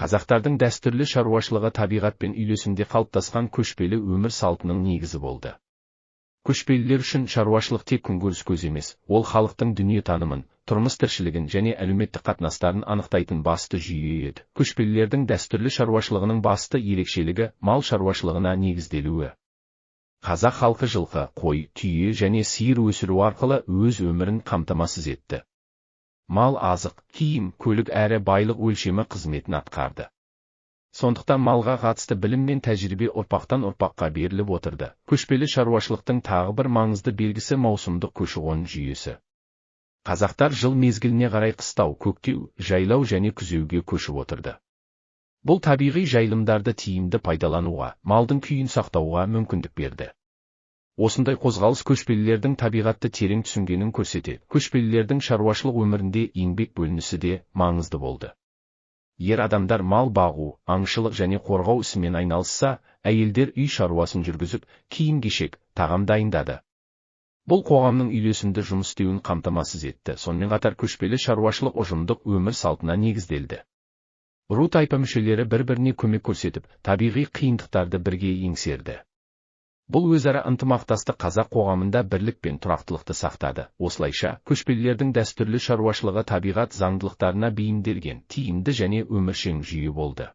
Қазақтардың дәстүрлі шаруашылығы табиғатпен үйлесімде қалыптасқан көшпелі өмір салтының негізі болды. Көшпелілер үшін шаруашылық тек күнкөріс көзі емес, ол халықтың дүниетанымын, тұрмыс-тіршілігін және әлеуметтік қатынастарын анықтайтын басты жүйе еді. Көшпелілердің дәстүрлі шаруашылығының басты ерекшелігі мал шаруашылығына негізделуі. Қазақ халқы жылқы, қой, түйе және сиыр өсіру арқылы өз өмірін қамтамасыз етті. Мал азық, киім, көлік әрі байлық өлшемі қызметін атқарды. Сондықтан малға қатысты білім мен тәжірибе ұрпақтан ұрпаққа беріліп отырды. Көшпелі шаруашылықтың тағы бір маңызды белгісі маусымдық көші-қон жүйесі. Қазақтар жыл мезгіліне қарай қыстау, көктеу, жайлау және күзеуге көшіп отырды. Бұл табиғи жайылымдарды тиімді пайдалануға, малдың күйін сақтауға мүмкіндік берді. Осындай қозғалыс көшпелілердің табиғатты терең түсінгенін көрсетеді. Көшпелілердің шаруашылық өмірінде еңбек бөлінісі де маңызды болды. Ер адамдар мал бағу, аңшылық және қорғау ісімен айналысса, әйелдер үй шаруасын жүргізіп, киім-кешек, тағам дайындады. Бұл қоғамның үйлесімді жұмыс істеуін қамтамасыз етті. Сонымен қатар көшпелі шаруашылық ұжымдық өмір салтына негізделді. Ру тайпа мүшелері бір-біріне көмек көрсетіп, табиғи қиындықтарды бірге еңсерді. Бұл өзара ынтымақтастық қазақ қоғамында бірлік пен тұрақтылықты сақтады. Осылайша, көшпелілердің дәстүрлі шаруашылығы табиғат заңдылықтарына бейімделген, тиімді және өміршең жүйе болды.